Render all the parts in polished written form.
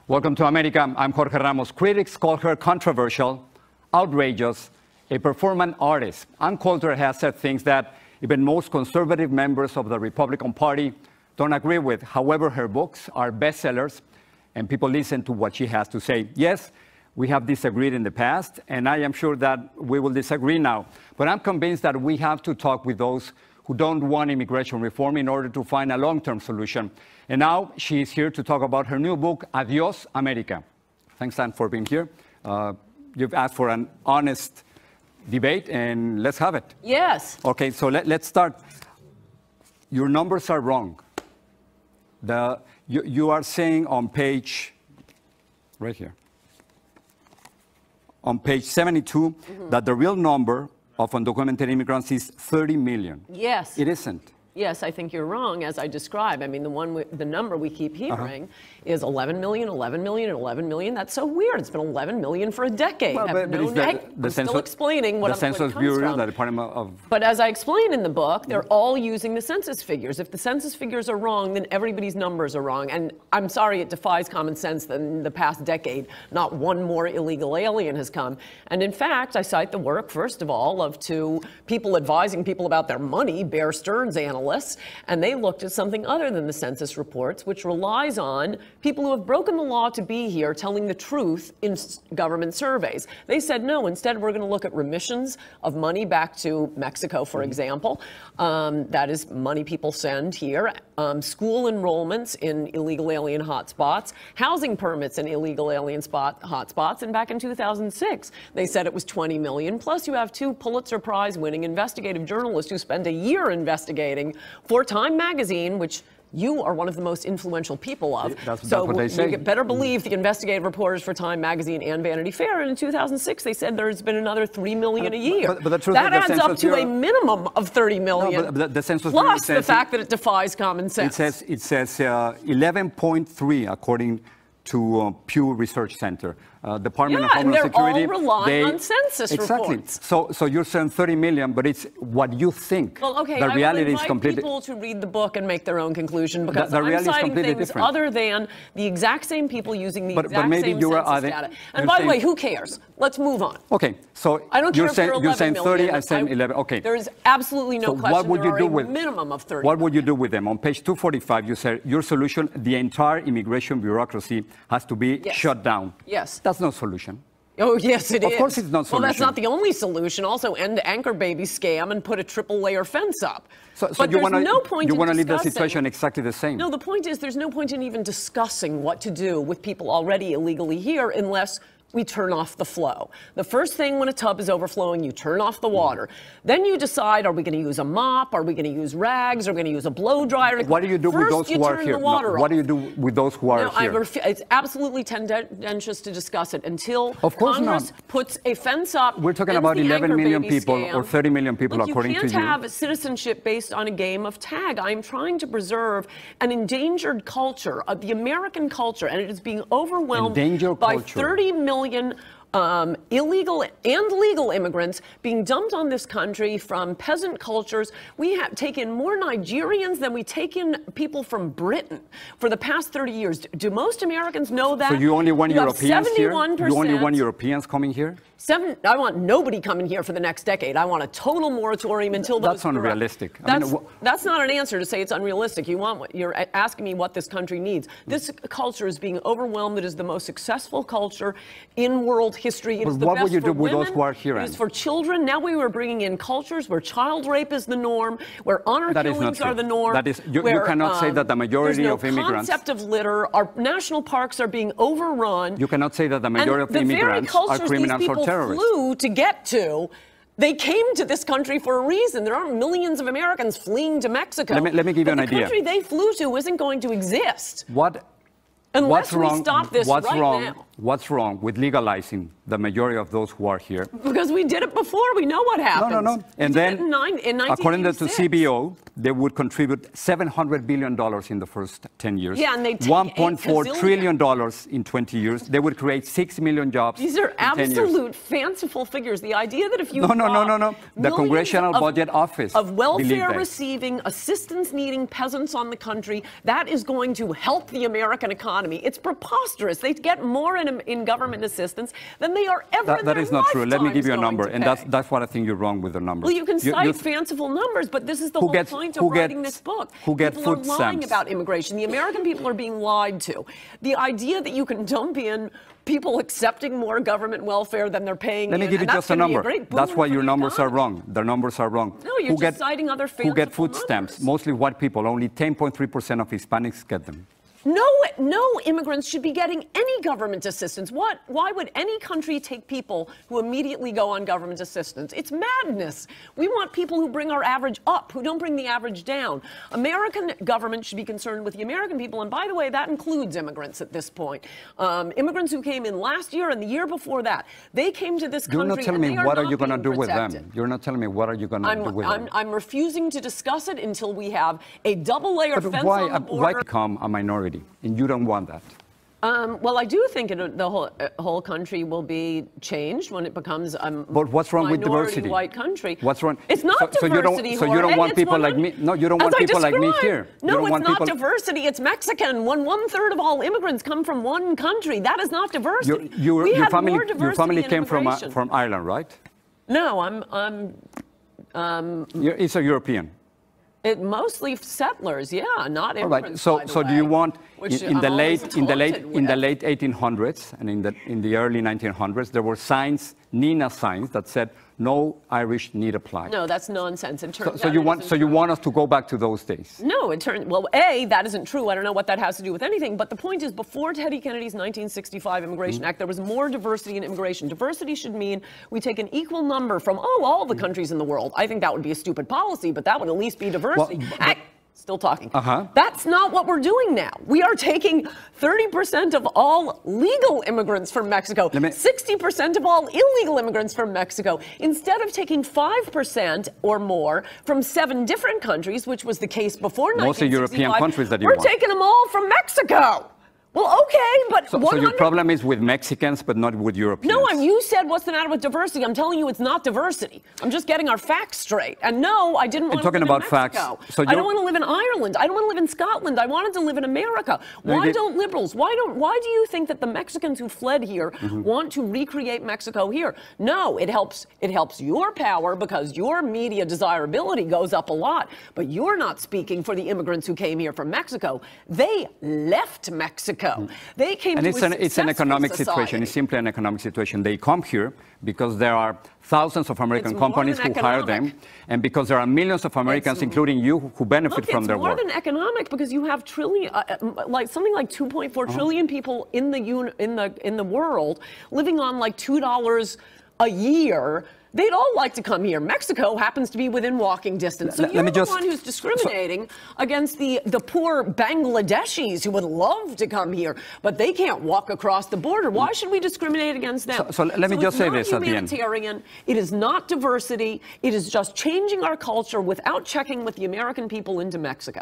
Welcome to America. I'm Jorge Ramos. Critics call her controversial, outrageous, a performance artist. And Coulter has said things that even most conservative members of the Republican Party don't agree with. However, her books are bestsellers, and people listen to what she has to say. Yes, we have disagreed in the past, and I am sure that we will disagree now. But I'm convinced that we have to talk with those who don't want immigration reform in order to find a long-term solution. And now she is here to talk about her new book, Adios, America. Thanks, Anne, for being here. You've asked for an honest debate, and let's have it. Yes. Okay, so let's start. Your numbers are wrong. You are saying on page, right here, on page 72, that the real number of undocumented immigrants is 30 million. Yes. It isn't. Yes, I think you're wrong, as I describe. I mean, the number we keep hearing is 11 million, 11 million, and 11 million. That's so weird. It's been 11 million for a decade. Well, I'm still explaining what the Census Bureau, the Department of... But as I explain in the book, they're all using the census figures. If the census figures are wrong, then everybody's numbers are wrong. And I'm sorry, it defies common sense that in the past decade, not one more illegal alien has come. And in fact, I cite the work, first of all, of two people advising people about their money, Bear Stearns analysts, and they looked at something other than the census reports, which relies on people who have broken the law to be here telling the truth in government surveys. They said, no, instead we're going to look at remissions of money back to Mexico, for example. That is money people send here. School enrollments in illegal alien hotspots, housing permits in illegal alien hotspots, and back in 2006, they said it was 20 million. Plus, you have two Pulitzer Prize-winning investigative journalists who spent a year investigating for Time magazine, which you are one of the most influential people of. That's what they say. You better believe the investigative reporters for Time magazine and Vanity Fair. And in 2006, they said there's been another 3 million a year. But the truth that is adds up to a minimum of 30 million. No, but the Census plus Bureau the fact that it defies common sense. It says 11.3 according to Pew Research Center. Department of Homeland Security. All rely on census reports. So you're saying 30 million, but it's what you think. Well, okay, the reality is completely. People to read the book and make their own conclusion, because the I'm citing things different. Other than the exact same people using the exact maybe same census data. And by the way, who cares? Let's move on. Okay, so I don't care if you're saying 30, I'm saying 11. Okay. There is absolutely no question. What would you do with minimum of 30? What would you do with them? On page 245, you said your solution: the entire immigration bureaucracy has to be shut down. Yes. That's no solution. Oh, yes, it is. Of course it's not a solution. Well, that's not the only solution. Also, end the anchor baby scam and put a triple-layer fence up. So but you want to leave the situation exactly the same? No, the point is there's no point in even discussing what to do with people already illegally here unless we turn off the flow. The first thing when a tub is overflowing, you turn off the water. Then you decide, are we going to use a mop? Are we going to use rags? Are we going to use a blow dryer? What do you do with those who are here? What do you do with those who are here? It's absolutely tendentious to discuss it until Congress puts a fence up. We're talking about 11 million people or 30 million people, according to you. You can't have citizenship based on a game of tag. I'm trying to preserve an endangered culture, the American culture, and it is being overwhelmed by 30 million illegal and legal immigrants being dumped on this country from peasant cultures. We have taken more Nigerians than we take in people from Britain for the past 30 years. Do most Americans know that? So you only want Europeans here? 71%. You only want Europeans coming here? I want nobody coming here for the next decade. I want a total moratorium until that's unrealistic. That's not an answer to say it's unrealistic. You're asking me what this country needs. This culture is being overwhelmed. It is the most successful culture in world history. It is the what best would you do for with women. Those who are here? It is for children. Now we were bringing in cultures where child rape is the norm, where honor killings are the norm. You cannot say that the majority of immigrants. There's no concept of litter. Our national parks are being overrun. You cannot say that the majority of immigrants are criminals or terrorists. Flew to get to. They came to this country for a reason. There aren't millions of Americans fleeing to Mexico. Let me give you an idea. The country they flew to isn't going to exist. Unless we stop this right now. What's wrong with legalizing the majority of those who are here? Because we did it before. We know what happens. No. And then, according to CBO, they would contribute $700 billion in the first 10 years. Yeah, and they take $1.4 trillion in 20 years. They would create 6 million jobs. These are absolute fanciful figures. The idea that if you No. The Congressional Budget Office of welfare-receiving, assistance-needing peasants on the country, that is going to help the American economy. economy. It's preposterous. They get more in government assistance than they are ever in their That is not true. Let me give you a lifetimes number, going and to pay. that's what I think you're wrong with the numbers. Well, you can cite fanciful numbers, but this is the whole point of writing this book. Who get People food are lying stamps? about immigration. The American people are being lied to. The idea that you can dump in people accepting more government welfare than they're paying. Let me give you just a number. That's why your numbers are wrong. The numbers are wrong. No, you're just citing other fanciful Who get food numbers. stamps? Mostly white people. Only 10.3% of Hispanics get them. No immigrants should be getting any government assistance. Why would any country take people who immediately go on government assistance? It's madness. We want people who bring our average up, who don't bring the average down. American government should be concerned with the American people, and by the way, that includes immigrants at this point. Immigrants who came in last year and the year before that, they came to this country. You're not telling me what are you going to do with them. You're not telling me what are you going to do with them. I'm refusing to discuss it until we have a double-layer fence on the border. Why become a minority? And you don't want that. Well, I do think the whole country will be changed when it becomes a but what's wrong with diversity? White country. What's wrong? It's not diversity. So you don't want people like me? No, you don't want people like me here. No, it's not diversity. It's Mexican. One-third of all immigrants come from one country. That is not diversity. Your family came from Ireland, right? No, It's a European. Mostly settlers, yeah, not immigrants. All right. So do you want in the late 1800s and in the early 1900s there were signs, Nina signs, that said no Irish need apply? No, that's nonsense. So you want us to go back to those days? No, that isn't true. I don't know what that has to do with anything. But the point is, before Teddy Kennedy's 1965 Immigration Act, there was more diversity in immigration. Diversity should mean we take an equal number from all the countries in the world. I think that would be a stupid policy, but that would at least be diversity. Still talking. That's not what we're doing now. We are taking 30% of all legal immigrants from Mexico, 60% of all illegal immigrants from Mexico. Instead of taking 5% or more from 7 different countries, which was the case before 1965, mostly European countries that you we're want. taking them all from Mexico. Well, okay, but so your problem is with Mexicans, but not with Europeans. No, you said what's the matter with diversity. I'm telling you it's not diversity. I'm just getting our facts straight. And no, I didn't want to live in Mexico. So I don't want to live in Ireland. I don't want to live in Scotland. I wanted to live in America. Why don't liberals? Why do you think that the Mexicans who fled here want to recreate Mexico here? No, it helps your power because your media desirability goes up a lot. But you're not speaking for the immigrants who came here from Mexico. They left Mexico. They came to it's an economic situation. It's simply an economic situation. They come here because there are thousands of American companies who hire them, and because there are millions of Americans, including you, who benefit from their work. It's more than economic because you have something like 2.4 trillion people in the world living on like $2 a year. They'd all like to come here. Mexico happens to be within walking distance. So you're the one who's discriminating against the poor Bangladeshis who would love to come here, but they can't walk across the border. Why should we discriminate against them? So let me just say this at the end. It is not diversity. It is just changing our culture without checking with the American people into Mexico.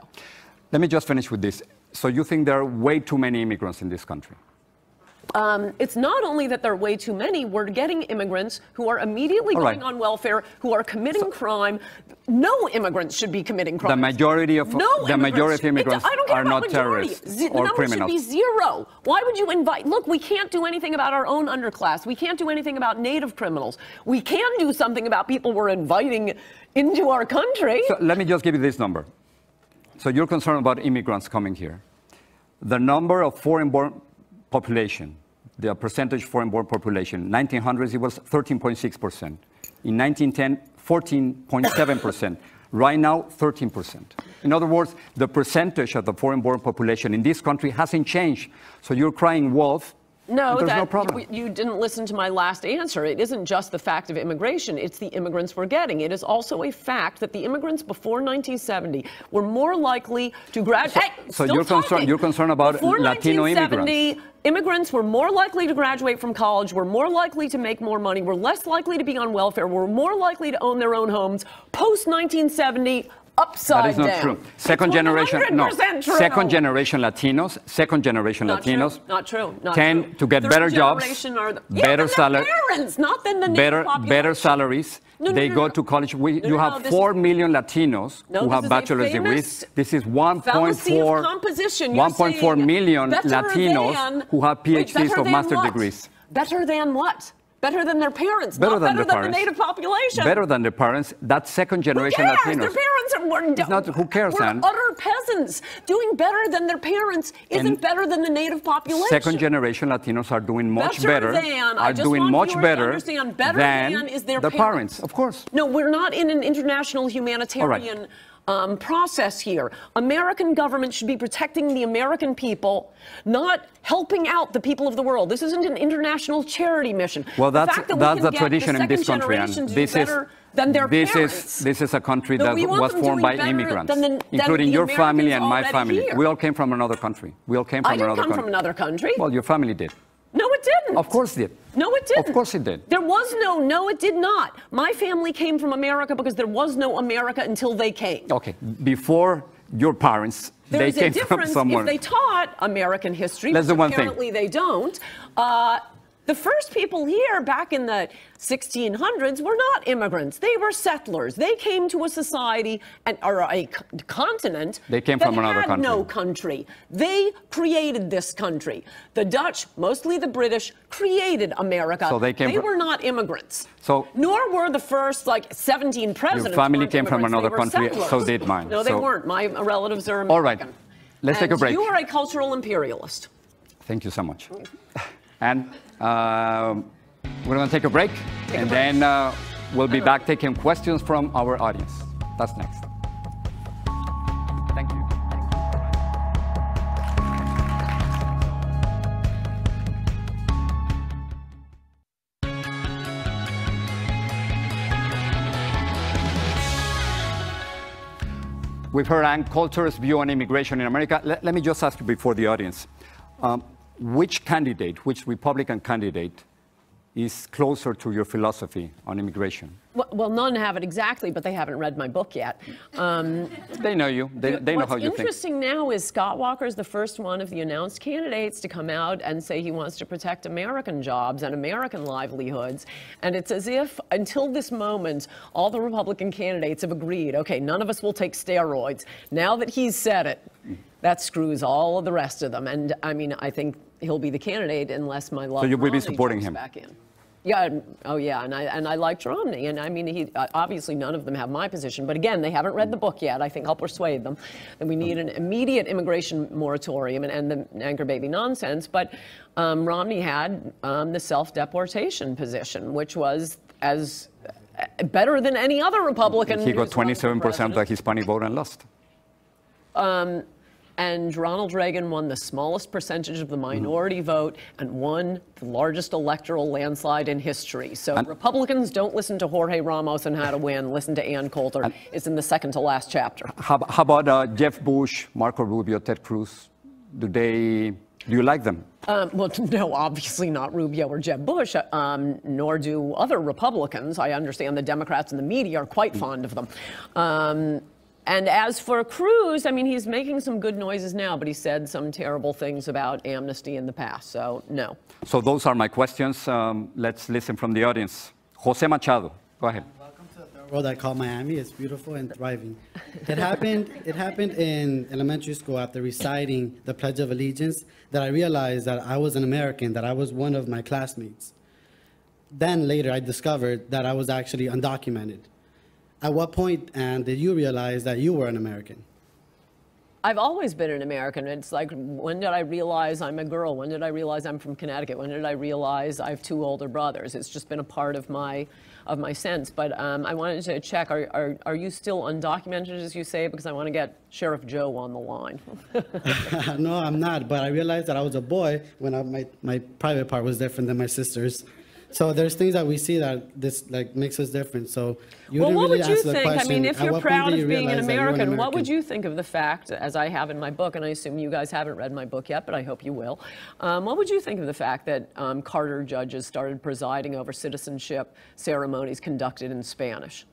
Let me just finish with this. So you think there are way too many immigrants in this country? It's not only that there are way too many, we're getting immigrants who are immediately going on welfare, who are committing crime. No immigrants should be committing crime. The majority of immigrants are not terrorists or criminals. Should be zero. Why would you invite? Look, we can't do anything about our own underclass. We can't do anything about native criminals. We can do something about people we're inviting into our country. So let me just give you this number. So you're concerned about immigrants coming here. The number of foreign-born population, the percentage foreign-born population, 1900s it was 13.6%. In 1910, 14.7%. Right now, 13%. In other words, the percentage of the foreign-born population in this country hasn't changed. So you're crying wolf. No, there's no problem. You didn't listen to my last answer. It isn't just the fact of immigration. It's the immigrants we're getting. It is also a fact that the immigrants before 1970 were more likely to graduate. So you're concerned about before Latino immigrants. Immigrants were more likely to graduate from college, were more likely to make more money, were less likely to be on welfare, were more likely to own their own homes. Post-1970, upside down. That is not true. Second generation Latinos not true. tend to get better jobs, better salaries, They go to college. You have 4 million Latinos who have bachelor's degrees. This is 1.4 million Latinos who have PhDs or master's degrees. Better than what? Better than their parents. Better than the native population. Better than their parents. That's second generation Latinos. Latinos. Their parents who cares, Ann? Utter peasants. Doing better than their parents isn't better than the native population. Second generation Latinos are doing much better. Than is their parents. Of course. No, we're not in an international humanitarian process here. American government should be protecting the American people, not helping out the people of the world. This isn't an international charity mission. Well, that's the tradition in this country, and this is a country that was formed by immigrants, including your family and my family. We all came from another country. We all came from another country. I didn't come from another country. Well, your family did. No, it didn't. Of course it did. No, it didn't. Of course it did. There was no, it did not. My family came from America because there was no America until they came. Okay, before your parents, they came from somewhere. If they taught American history, Let's do one apparently they don't. The first people here back in the 1600s were not immigrants. They were settlers. They came to a society or a continent that had no country. They created this country. The Dutch, mostly the British, created America. So they were not immigrants. So nor were the first 17 presidents. Your family came from another country, so did mine. No, they weren't. My relatives are American. All right, let's take a break. You are a cultural imperialist. Thank you so much. And we're going to take a break, and then we'll be back taking questions from our audience. That's next. Thank you. We've heard Ann Coulter's view on immigration in America. Let me just ask you before the audience. Which Republican candidate is closer to your philosophy on immigration? Well, none have it exactly, but they haven't read my book yet. They know you. They know how you think. What's interesting now is Scott Walker is the first one of the announced candidates to come out and say he wants to protect American jobs and American livelihoods. And it's as if, until this moment, all the Republican candidates have agreed, okay, none of us will take steroids. Now that he's said it, that screws all of the rest of them. And I mean, I think he'll be the candidate unless my love. So you will be supporting him back in. Yeah. Oh, yeah. And I liked Romney. And I mean, obviously none of them have my position. But again, they haven't read the book yet. I think I'll persuade them that we need an immediate immigration moratorium and the anchor baby nonsense. But Romney had the self-deportation position, which was as better than any other Republican. He got 27% of the Hispanic vote and lost. And Ronald Reagan won the smallest percentage of the minority vote and won the largest electoral landslide in history. So Republicans don't listen to Jorge Ramos and how to win. Listen to Ann Coulter. It's in the second to last chapter. How about Jeff Bush, Marco Rubio, Ted Cruz? Do you like them? Well, no, obviously not Rubio or Jeb Bush, nor do other Republicans. I understand the Democrats and the media are quite fond of them. And as for Cruz, I mean, he's making some good noises now, but he said some terrible things about amnesty in the past, so no. So those are my questions. Let's listen from the audience. Jose Machado, go ahead. Welcome to the third world I call Miami. It's beautiful and thriving. It happened in elementary school after reciting the Pledge of Allegiance that I realized that I was an American, that I was one of my classmates. Then later I discovered that I was actually undocumented. At what point, Ann, did you realize that you were an American? I've always been an American. It's like, when did I realize I'm a girl? When did I realize I'm from Connecticut? When did I realize I have two older brothers? It's just been a part of my sense. But I wanted to check, are you still undocumented, as you say? Because I want to get Sheriff Joe on the line. No, I'm not. But I realized that I was a boy when my private part was different than my sister's. So there's things that we see that this makes us different. So you didn't really answer the question. What would you think? I mean, if you're proud of being an American, what would you think of the fact, as I have in my book, and I assume you guys haven't read my book yet, but I hope you will. What would you think of the fact that Carter judges started presiding over citizenship ceremonies conducted in Spanish?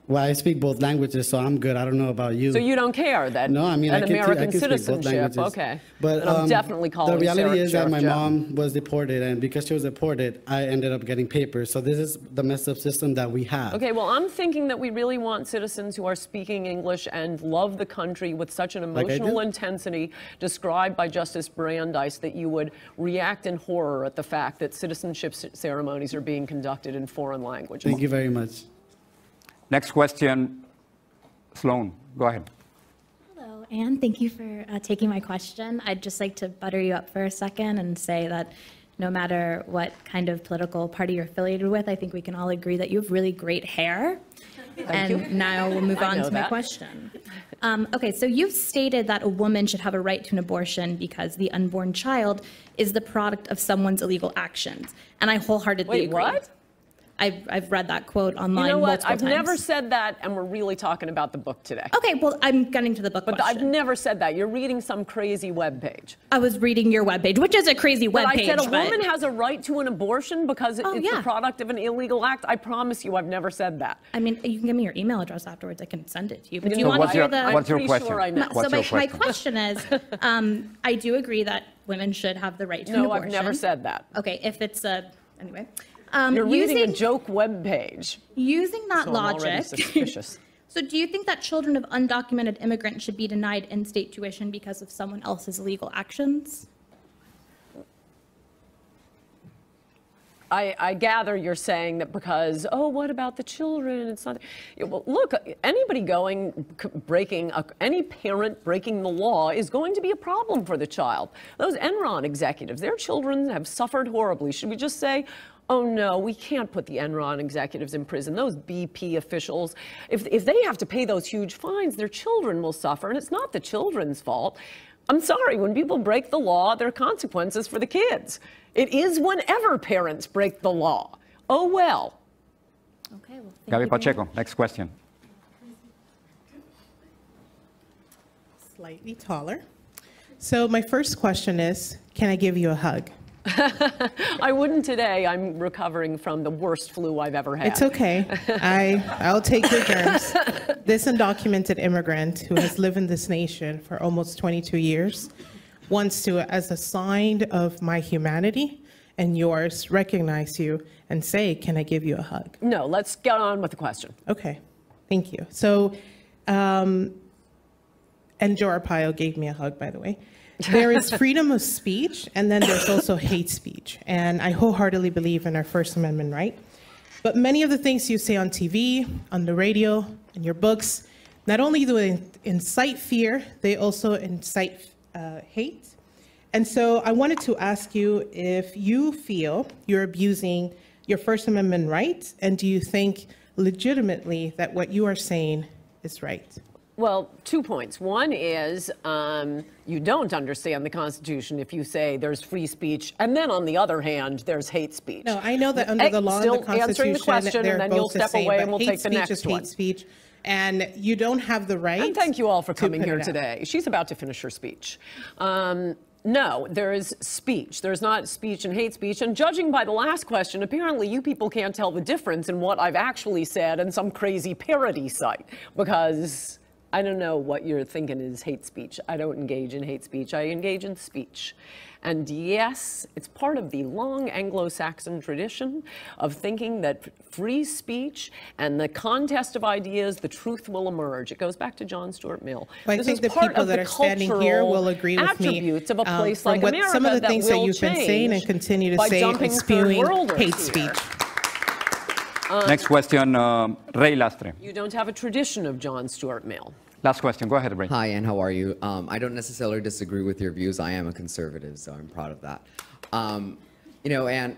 Well, I speak both languages, so I'm good. I don't know about you. So you don't care that No, I mean, an I can American speak both citizenship, languages. okay. But and I'm definitely calling the reality is that my Sheriff Joe. mom was deported, and because she was deported, I ended up getting papers. So this is the messed up system that we have. Okay, well, I'm thinking that we really want citizens who are speaking English and love the country with such an emotional intensity described by Justice Brandeis that you would react in horror at the fact that citizenship ceremonies are being conducted in foreign languages. Thank you very much. Next question, Sloan, go ahead. Hello, Anne. Thank you for taking my question. I'd just like to butter you up for a second and say that no matter what kind of political party you're affiliated with, I think we can all agree that you have really great hair. Now we'll move on to my question. Okay, so you've stated that a woman should have a right to an abortion because the unborn child is the product of someone's illegal actions. And I wholeheartedly agree. Wait, what? I've read that quote online. You know what? multiple I've times. never said that, and we're really talking about the book today. Okay, well, I'm getting to the book But question. I've never said that. You're reading some crazy webpage. I was reading your webpage, which is a crazy But webpage. I said a woman has a right to an abortion because it's the product of an illegal act. I promise you, I've never said that. I mean, you can give me your email address afterwards. I can send it to you. But do you So want to hear the? what's your I'm pretty question? sure I know. What's So your my question? question is, I do agree that women should have the right to an No, abortion. I've never said that. Okay, if it's a anyway. You're reading a joke webpage. Using that So I'm already logic. suspicious. So do you think that children of undocumented immigrants should be denied in-state tuition because of someone else's illegal actions? I gather you're saying that because, oh, what about the children? It's not. Well, look, anybody any parent breaking the law is going to be a problem for the child. Those Enron executives, their children have suffered horribly. Should we just say, oh no, we can't put the Enron executives in prison. Those BP officials, if they have to pay those huge fines, their children will suffer, and it's not the children's fault. I'm sorry, when people break the law, there are consequences for the kids. It is whenever parents break the law. Oh well. Okay, well, thank Gaby you very Pacheco, much. next question. Slightly taller. So my first question is, can I give you a hug? I wouldn't today. I'm recovering from the worst flu I've ever had. It's okay. I'll take your germs. This undocumented immigrant who has lived in this nation for almost 22 years wants to, as a sign of my humanity and yours, recognize you and say, can I give you a hug? No, let's get on with the question. Okay, thank you. So, and Joe Arpaio gave me a hug, by the way. There is freedom of speech, and then there's also hate speech. And I wholeheartedly believe in our First Amendment right. But many of the things you say on TV, on the radio, in your books, not only do they incite fear, they also incite hate. And so I wanted to ask you if you feel you're abusing your First Amendment rights, and do you think legitimately that what you are saying is right? Well, 2 points. One is you don't understand the Constitution if you say there's free speech, and then on the other hand, there's hate speech. No, I know that under the law and the Still Constitution, answering the question, they're and then both you'll the step same, away but and we'll hate take the speech next is one. hate speech, and you don't have the right. And thank you all for coming put here it out. today. She's about to finish her speech. No, there is speech. There's not speech and hate speech. And judging by the last question, apparently you people can't tell the difference in what I've actually said and some crazy parody site, because I don't know what you're thinking is hate speech. I don't engage in hate speech. I engage in speech. And yes, it's part of the long Anglo-Saxon tradition of thinking that free speech and the contest of ideas, the truth will emerge. It goes back to John Stuart Mill. Well, I think the people that are standing here will agree with me attributes of a place from like what America some of the that things that will you've been saying and change continue to by say dumping and third spewing worlders hate here. speech. Next question, Ray Lastre. You don't have a tradition of John Stuart Mill. Last question, go ahead, Ray. Hi, Ann, how are you? I don't necessarily disagree with your views. I am a conservative, so I'm proud of that. You know, Ann,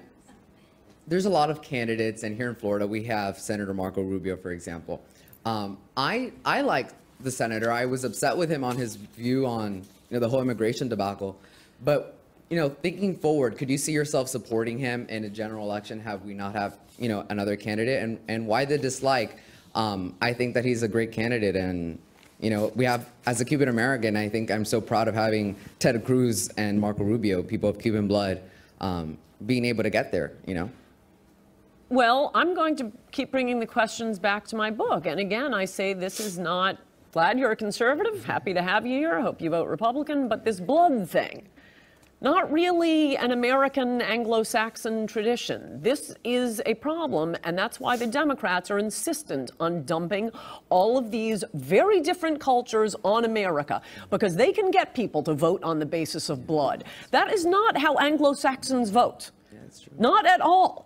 there's a lot of candidates, and here in Florida, we have Senator Marco Rubio, for example. I like the senator. I was upset with him on his view on the whole immigration debacle. But, thinking forward, could you see yourself supporting him in a general election? Have we not have, another candidate? And why the dislike? I think that he's a great candidate, and we have, as a Cuban American, I think I'm so proud of having Ted Cruz and Marco Rubio, people of Cuban blood, being able to get there, Well, I'm going to keep bringing the questions back to my book. And again, I say this is not, glad you're a conservative, happy to have you here, hope you vote Republican, but this blood thing, not really an American Anglo-Saxon tradition. This is a problem, and that's why the Democrats are insistent on dumping all of these very different cultures on America, because they can get people to vote on the basis of blood. That is not how Anglo-Saxons vote. Yeah, that's true. Not at all.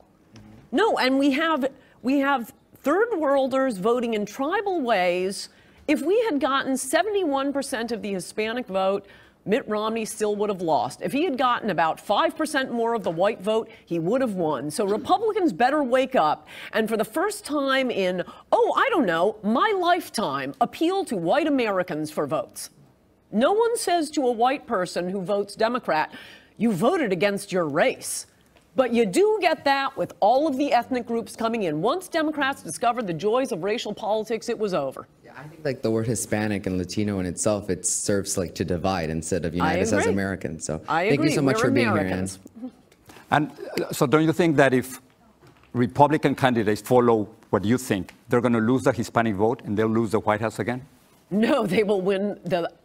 No, and we have third worlders voting in tribal ways. If we had gotten 71% of the Hispanic vote, Mitt Romney still would have lost. If he had gotten about 5% more of the white vote, he would have won. So Republicans better wake up and for the first time in, I don't know, my lifetime, appeal to white Americans for votes. No one says to a white person who votes Democrat, you voted against your race. But you do get that with all of the ethnic groups coming in. Once Democrats discovered the joys of racial politics, it was over. Yeah, I think like the word Hispanic and Latino in itself, it serves like to divide instead of unite us as Americans. So thank you so much for being here, Ann. And so don't you think that if Republican candidates follow what you think, they're going to lose the Hispanic vote and they'll lose the White House again? No, they will win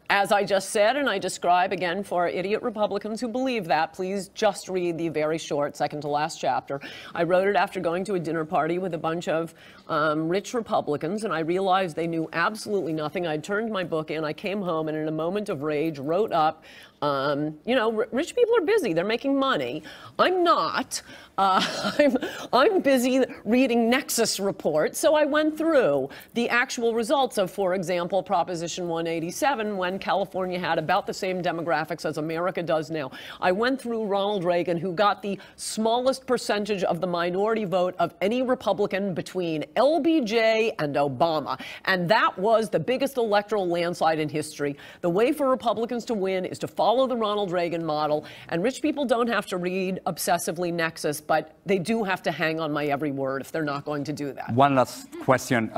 as I just said, and I describe again for idiot Republicans who believe that, please just read the very short second to last chapter. I wrote it after going to a dinner party with a bunch of rich Republicans, and I realized they knew absolutely nothing. I turned my book in, I came home, and in a moment of rage wrote up, rich people are busy, they're making money. I'm not. I'm busy reading Nexus reports, so I went through the actual results of, for example, Proposition 187, when California had about the same demographics as America does now. I went through Ronald Reagan, who got the smallest percentage of the minority vote of any Republican between LBJ and Obama, and that was the biggest electoral landslide in history. The way for Republicans to win is to follow the Ronald Reagan model, and rich people don't have to read obsessively Nexus, but they do have to hang on my every word if they're not going to do that. One last question.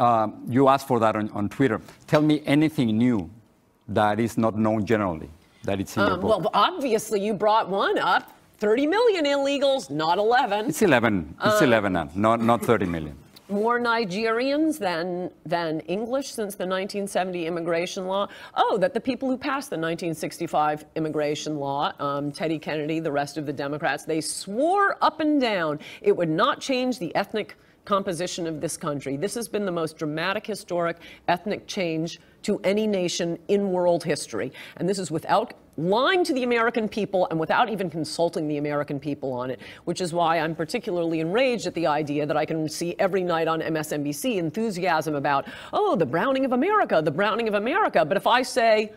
You asked for that on Twitter. Tell me anything new that is not known generally, that it's in your book. Well, obviously you brought one up. 30 million illegals, not 11. It's 11. It's 11 now, not 30 million. More Nigerians than English since the 1970 immigration law. Oh, that the people who passed the 1965 immigration law, Teddy Kennedy, the rest of the Democrats, they swore up and down it would not change the ethnic composition of this country. This has been the most dramatic, historic ethnic change to any nation in world history. And this is without lying to the American people and without even consulting the American people on it, which is why I'm particularly enraged at the idea that I can see every night on MSNBC enthusiasm about, oh, the browning of America, the browning of America. But if I say,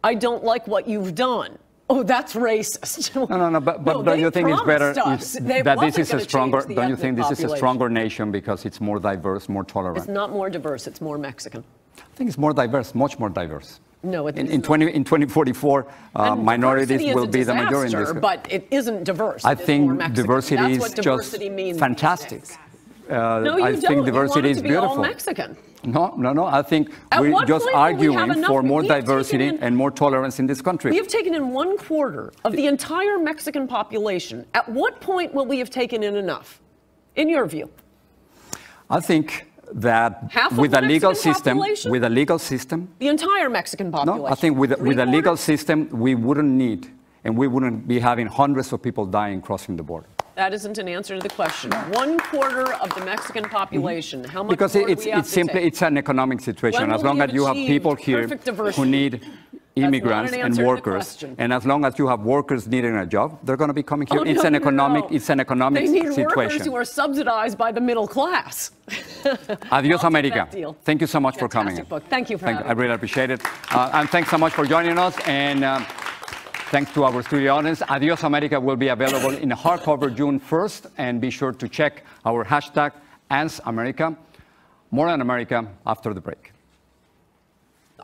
I don't like what you've done, oh, that's racist. No, but don't you think it's better that this is a stronger, don't you think this is a stronger nation because it's more diverse, more tolerant? It's not more diverse, it's more Mexican. I think it's more diverse, much more diverse. No, it in 2044, minorities will be the majority in this. But it isn't diverse. I think diversity is just fantastic. No, you I think diversity is beautiful. All Mexican. No. I think we're just arguing for more diversity and more tolerance in this country. We have taken in 1/4 of the entire Mexican population. At what point will we have taken in enough, in your view? I think that with a legal system, the entire Mexican population. No, I think with a legal system, we wouldn't need, and we wouldn't be having hundreds of people dying crossing the border. That isn't an answer to the question. 1/4 of the Mexican population. How much because more it's an economic situation. As long as you have people here who need immigrants and workers, and as long as you have workers needing a job, they're going to be coming here. It's an economic situation. They need workers who are subsidized by the middle class. Adios, America. Thank you so much for coming. Book. Thank you for having me. I really appreciate it. And thanks so much for joining us. And thanks to our studio audience. Adios, America will be available in hardcover June 1st. And be sure to check our hashtag #AnsAmerica. More on America after the break.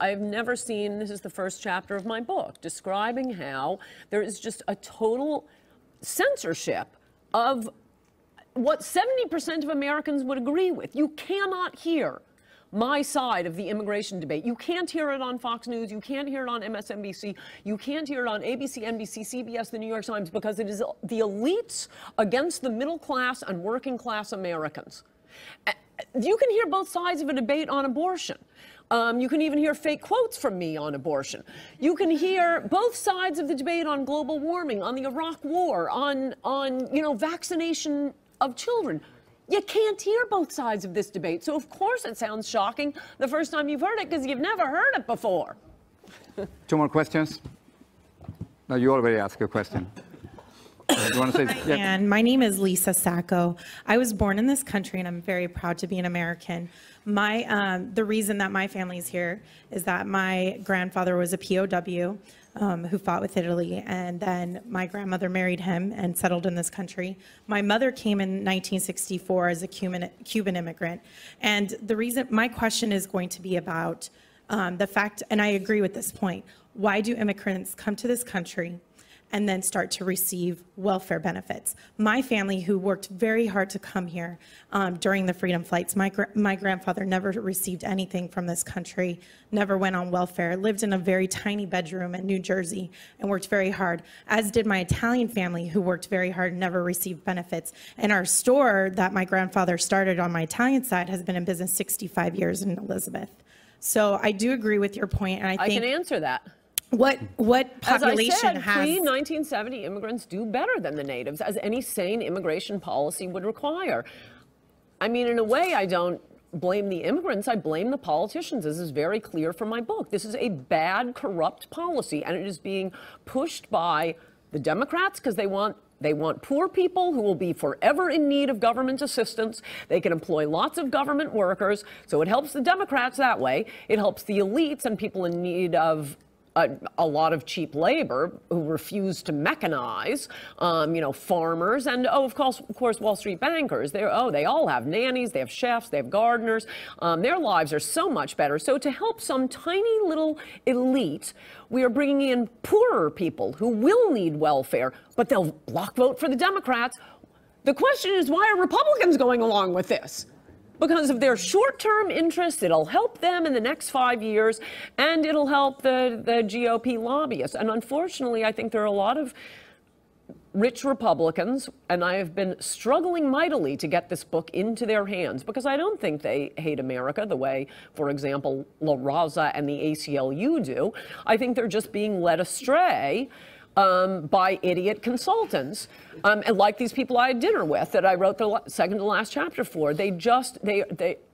I've never seen, this is the first chapter of my book, describing how there is just a total censorship of what 70% of Americans would agree with. You cannot hear my side of the immigration debate. You can't hear it on Fox News. You can't hear it on MSNBC. You can't hear it on ABC, NBC, CBS, the New York Times, because it is the elites against the middle class and working class Americans. You can hear both sides of a debate on abortion. You can even hear fake quotes from me on abortion. You can hear both sides of the debate on global warming, on the Iraq War, on vaccination of children. You can't hear both sides of this debate. So of course it sounds shocking the first time you've heard it, because you've never heard it before. 2 more questions? No, you already asked a question. You want to say? Yeah. And my name is Lisa Sacco. I was born in this country, and I'm very proud to be an American. The reason that my family is here is that my grandfather was a POW who fought with Italy, and then my grandmother married him and settled in this country. My mother came in 1964 as a Cuban immigrant, and the reason my question is going to be about the fact, and I agree with this point, why do immigrants come to this country and then start to receive welfare benefits? My family, who worked very hard to come here during the freedom flights, my grandfather never received anything from this country, never went on welfare, lived in a very tiny bedroom in New Jersey and worked very hard, as did my Italian family, who worked very hard and never received benefits. And our store that my grandfather started on my Italian side has been in business 65 years in Elizabeth. So I do agree with your point, and I think— I can answer that. What population as I said, has— pre-1970 immigrants do better than the natives, as any sane immigration policy would require. I mean, in a way, I don't blame the immigrants, I blame the politicians. This is very clear from my book. This is a bad, corrupt policy, and it is being pushed by the Democrats because they want poor people who will be forever in need of government assistance. They can employ lots of government workers, so it helps the Democrats that way. It helps the elites and people in need of a lot of cheap labor who refuse to mechanize, farmers, and of course, Wall Street bankers. They all have nannies, they have chefs, they have gardeners. Their lives are so much better. So to help some tiny little elite, we are bringing in poorer people who will need welfare, but they'll block vote for the Democrats. The question is, why are Republicans going along with this? Because of their short-term interests. It'll help them in the next 5 years, and it'll help the GOP lobbyists. And unfortunately, I think there are a lot of rich Republicans, and I have been struggling mightily to get this book into their hands, because I don't think they hate America the way, for example, La Raza and the ACLU do. I think they're just being led astray by idiot consultants, and like these people I had dinner with that I wrote the second to last chapter for.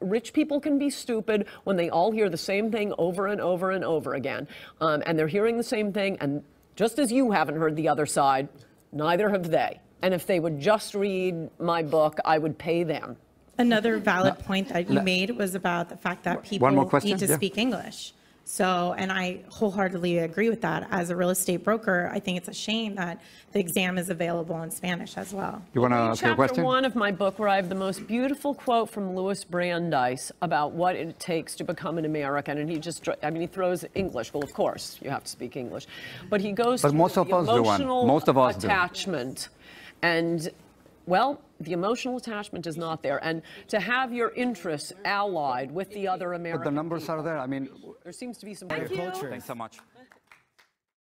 Rich people can be stupid when they all hear the same thing over and over and over again, and they're hearing the same thing, and just as you haven't heard the other side, neither have they. And if they would just read my book, I would pay them. Another valid point that you made was about the fact that people need to speak English. So, and I wholeheartedly agree with that. As a real estate broker, I think it's a shame that the exam is available in Spanish as well. You want to ask a question? Chapter 1 of my book, where I have the most beautiful quote from Louis Brandeis about what it takes to become an American, and he throws English. Well, of course, you have to speak English, but he goes to the emotional attachment, and well, the emotional attachment is not there. And to have your interests allied with the other Americans. But the numbers are there. I mean, there seems to be some culture. Thanks so much.